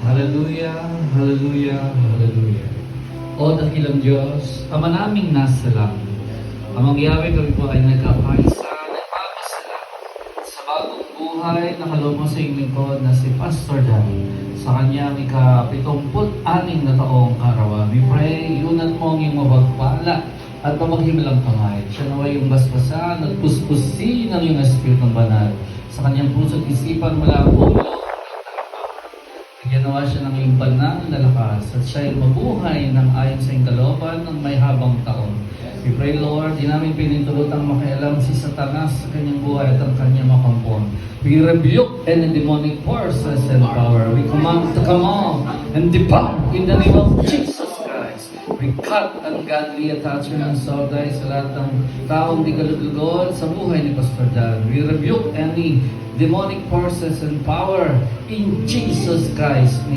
Hallelujah, hallelujah, hallelujah. O dakilang Diyos, Ama naming nasa langit, Amang Yahweh, kami po ay nagkakaisa, nagpapasalamat sa bagong buhay na kaloob mo sa iyong lingkod na si Pastor Dan. Sa kanyang ika-76 na taong karawan. We pray, iunat mo ang iyong mabagpala at mamaghimilang kamay. Siya naway yung basbasan at puspusin ng iyong Espiritong Banal sa kanyang puso't isipan mula ang ulo. Ginawa siya ng iyong banal na lakas at siya ay mabuhay ng ayon sa iyong kalooban ng may habang taon. We pray, Lord, di namin pinintulutang makialam si Satanas sa kanyang buhay at ang kanyang makampon. We rebuke any demonic forces and power. We command to come out and depart in the name of Jesus Christ. We cut ungodly attachments of thy sa lahat ng taong di kalugod sa buhay ni Pastor Dan. We rebuke any demonic forces and power in Jesus Christ.